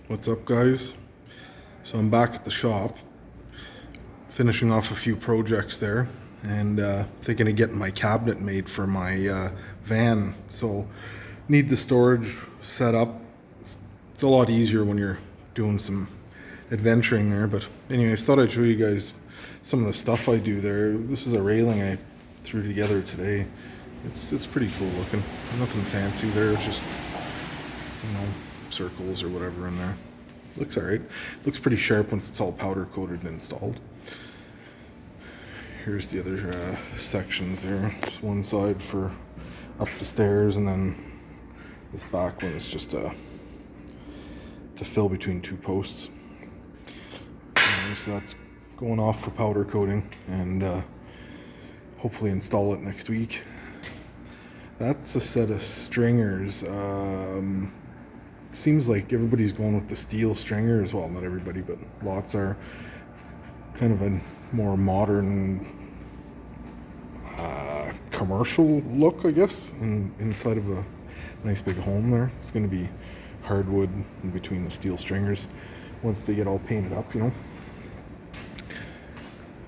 What's up, guys? So I'm back at the shop, finishing off a few projects there, and thinking of getting my cabinet made for my van. So need the storage set up. It's a lot easier when you're doing some adventuring there. But anyways, thought I'd show you guys some of the stuff I do there. This is a railing I threw together today. It's pretty cool looking. Nothing fancy there. It's just, circles or whatever in there. Looks alright. Looks pretty sharp once it's all powder coated and installed. Here's the other sections there. Just one side for up the stairs, and then this back one is just to fill between two posts. So that's going off for powder coating, and hopefully install it next week. That's a set of stringers. Seems like everybody's going with the steel stringers. Well, not everybody, but lots are. Kind of a more modern commercial look, I guess, inside of a nice big home there. It's going to be hardwood in between the steel stringers once they get all painted up,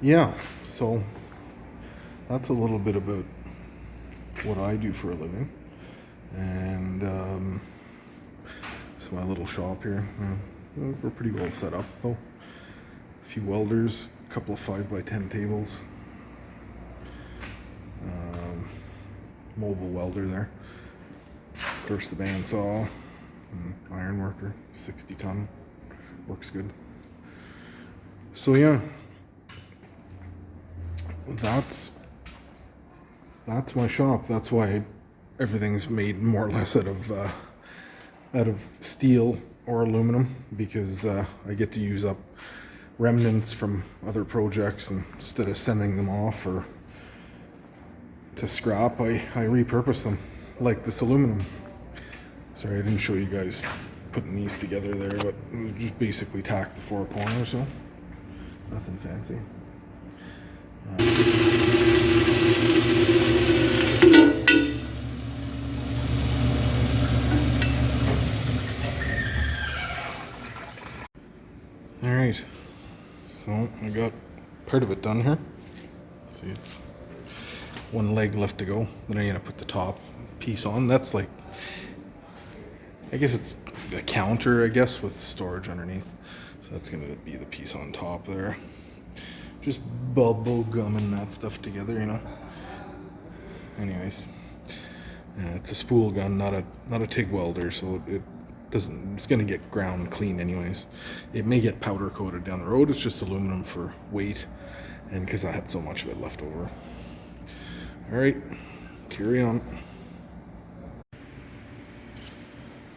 Yeah, so that's a little bit about what I do for a living. And it's my little shop here. We're pretty well set up though. A few welders, a couple of 5x10 tables, mobile welder there. Of course, the bandsaw, iron worker, 60 ton, works good. So yeah, that's my shop. That's why everything's made more or less out of steel or aluminum, because I get to use up remnants from other projects, and instead of sending them off or to scrap, I repurpose them, like this aluminum. Sorry, I didn't show you guys putting these together there, but just basically tack the four corners, so nothing fancy. Alright, so I got part of it done here. See, it's one leg left to go. Then I'm gonna put the top piece on. That's like, I guess it's a counter, I guess, with storage underneath. So that's gonna be the piece on top there. Just bubble gumming that stuff together, Anyways, it's a spool gun, not a TIG welder, so it doesn't. It's gonna get ground clean anyways. It may get powder coated down the road. It's just aluminum for weight, and because I had so much of it left over. All right, carry on.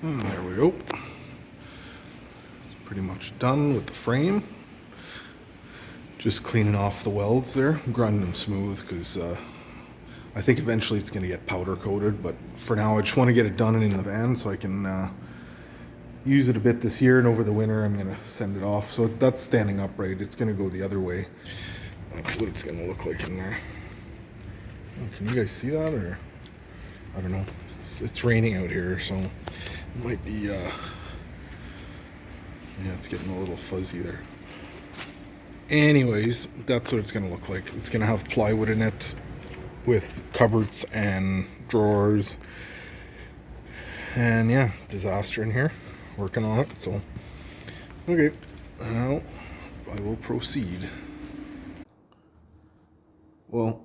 And there we go. Pretty much done with the frame. Just cleaning off the welds there, grinding them smooth, because I think eventually it's going to get powder coated, but for now I just want to get it done and in the van so I can use it a bit this year, and over the winter I'm going to send it off. So that's standing upright. It's going to go the other way. That's what it's going to look like in there. Can you guys see that, or I don't know. It's raining out here, so it might be yeah, it's getting a little fuzzy there. Anyways, that's what it's going to look like. It's going to have plywood in it with cupboards and drawers, and yeah, disaster in here, working on it. So okay, now I will proceed. Well,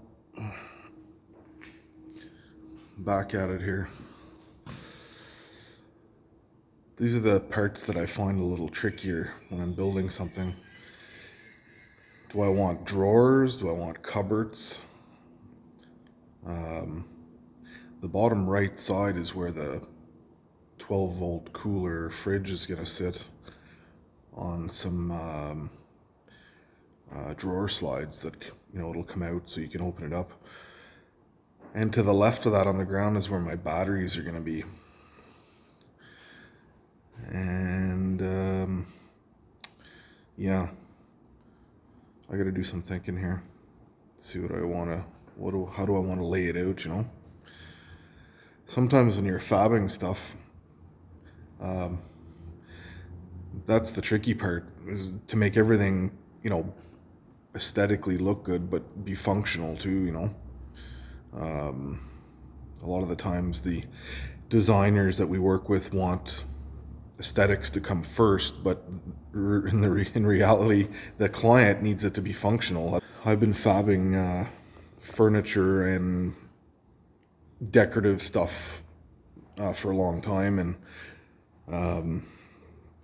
back at it here. These are the parts that I find a little trickier when I'm building something. Do I want drawers? Do I want cupboards? The bottom right side is where the 12-volt cooler fridge is going to sit on some drawer slides that, it'll come out so you can open it up. And to the left of that on the ground is where my batteries are going to be. And yeah, I got to do some thinking here. See what I want to, how do I want to lay it out, Sometimes when you're fabbing stuff, that's the tricky part, is to make everything, you know, aesthetically look good but be functional too, you know. A lot of the times the designers that we work with want aesthetics to come first, but in reality the client needs it to be functional. I've been fabbing furniture and decorative stuff for a long time, and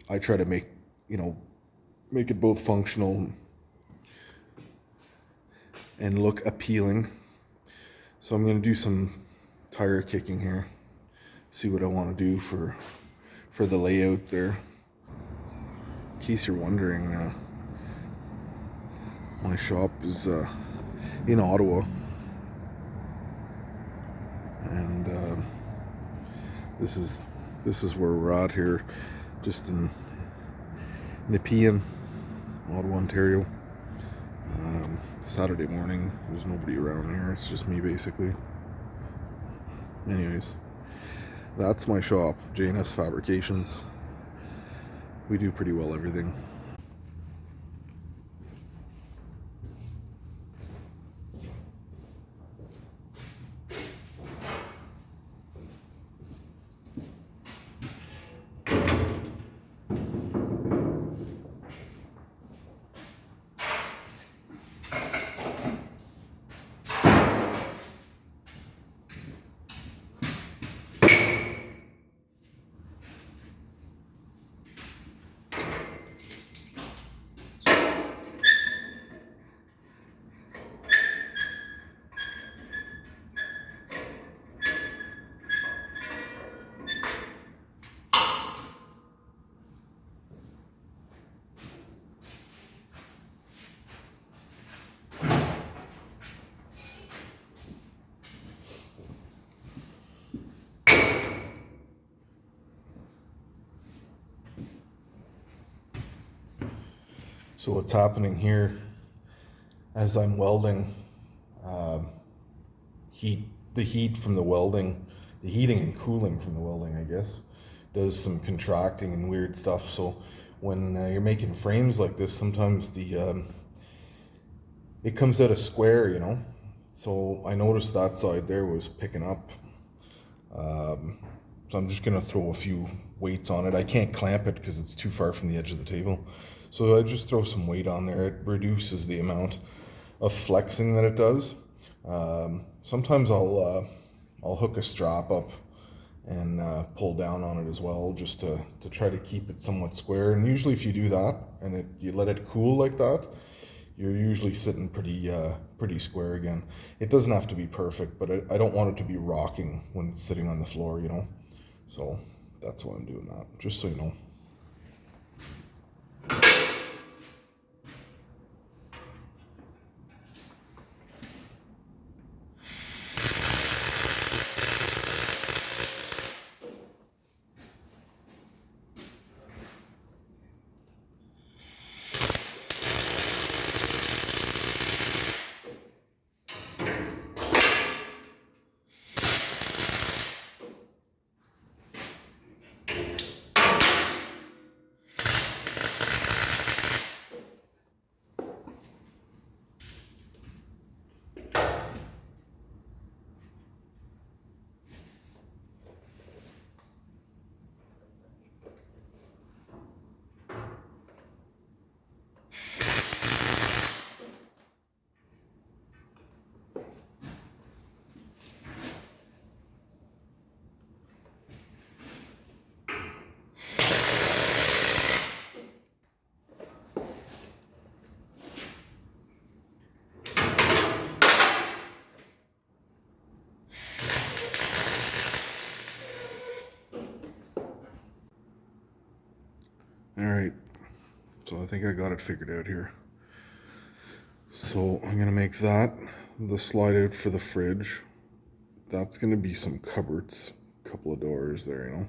I try to make, you know, make it both functional and look appealing. So I'm going to do some tire kicking here, see what I want to do for the layout there. In case you're wondering, my shop is in Ottawa, and this is where we're at here, just in Nepean, Ottawa, Ontario. Saturday morning, there's nobody around here, it's just me basically. Anyways, that's my shop, J&S Fabrications. We do pretty well everything. So what's happening here as I'm welding, the heat from the welding, the heating and cooling from the welding, I guess, does some contracting and weird stuff. So when you're making frames like this, sometimes it comes out a square, you know. So I noticed that side there was picking up. So I'm just gonna throw a few weights on it. I can't clamp it because it's too far from the edge of the table. So I just throw some weight on there. It reduces the amount of flexing that it does. Sometimes I'll hook a strap up and pull down on it as well, just to try to keep it somewhat square. And usually if you do that and you let it cool like that, you're usually sitting pretty square again. It doesn't have to be perfect, but I don't want it to be rocking when it's sitting on the floor, you know. So that's why I'm doing that, just so you know. All right, so I think I got it figured out here. So I'm gonna make that the slide out for the fridge. That's gonna be some cupboards, a couple of doors there, you know.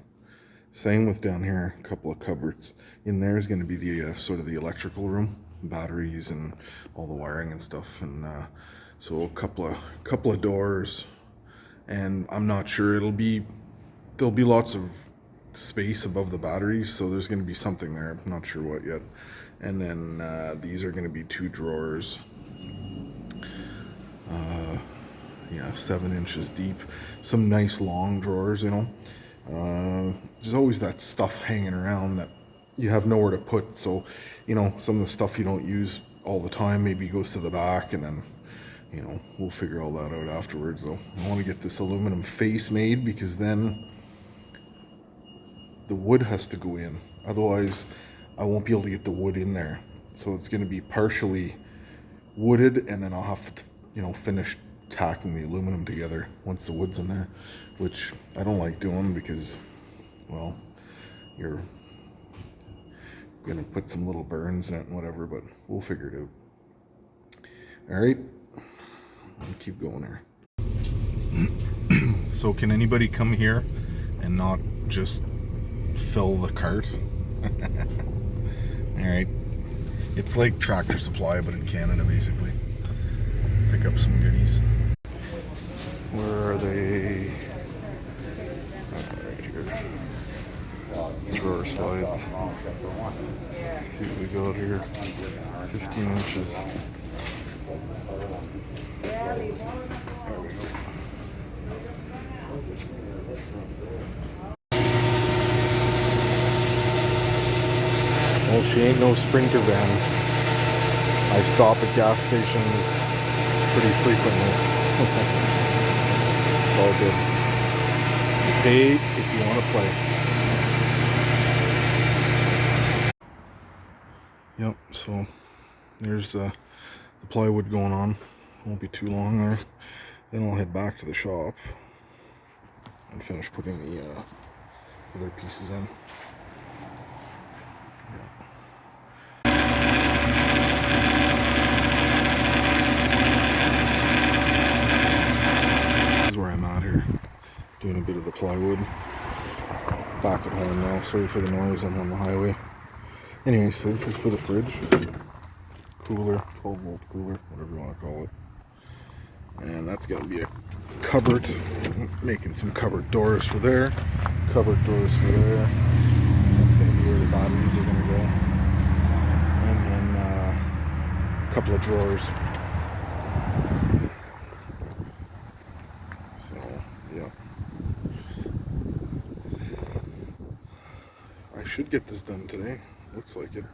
Same with down here, a couple of cupboards. In there is gonna be the sort of the electrical room, batteries and all the wiring and stuff. And so a couple of doors, and I'm not sure there'll be lots of space above the batteries, so there's going to be something there. I'm not sure what yet. And then these are going to be 2 drawers. Yeah, 7 inches deep. Some nice long drawers, you know. There's always that stuff hanging around that you have nowhere to put. So, you know, some of the stuff you don't use all the time maybe goes to the back, and then, you know, we'll figure all that out afterwards. Though I want to get this aluminum face made, because then the wood has to go in. Otherwise, I won't be able to get the wood in there. So it's going to be partially wooded, and then I'll have to, you know, finish tacking the aluminum together once the wood's in there, which I don't like doing because, well, you're gonna put some little burns in it and whatever, but we'll figure it out. All right, I'll keep going here. So can anybody come here and not just fill the cart? All right, it's like Tractor Supply, but in Canada, basically. Pick up some goodies. Where are they? Right here. Drawer slides. Let's see what we got here. 15 inches. There we go. Well, she ain't no Sprinter van. I stop at gas stations pretty frequently. It's all good. You pay if you want to play. Yep, so there's the plywood going on. Won't be too long there. Then I'll head back to the shop and finish putting the other pieces in. Where I'm at here, doing a bit of the plywood. Back at home now, sorry for the noise, I'm on the highway. Anyway, so this is for the fridge. Cooler, 12 volt cooler, whatever you want to call it. And that's going to be a cupboard, making some cupboard doors for there, cupboard doors for there. That's going to be where the batteries are going to go. And then a couple of drawers. Yeah. I should get this done today. Looks like it.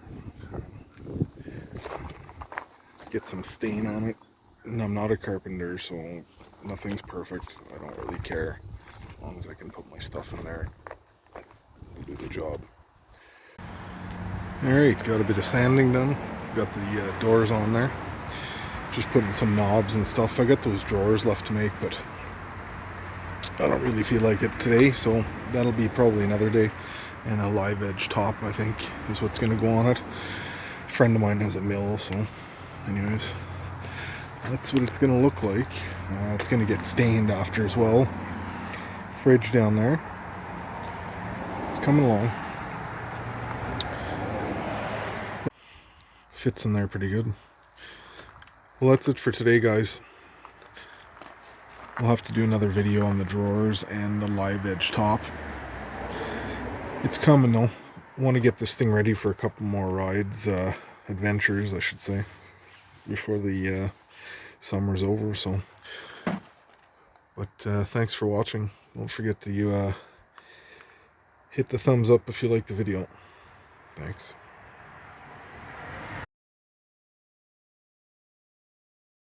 Get some stain on it. And I'm not a carpenter, so nothing's perfect. I don't really care. As long as I can put my stuff in there, it'll do the job. Alright, got a bit of sanding done. Got the doors on there. Just putting some knobs and stuff. I got those drawers left to make, but I don't really feel like it today, so that'll be probably another day. And a live edge top, I think, is what's going to go on it. A friend of mine has a mill, so anyways, that's what it's going to look like. It's going to get stained after as well. Fridge down there. It's coming along. Fits in there pretty good. Well, that's it for today, guys. We'll have to do another video on the drawers and the live edge top. It's coming though. I want to get this thing ready for a couple more rides, adventures I should say, before the summer's over. So, but thanks for watching. Don't forget to hit the thumbs up if you like the video. Thanks.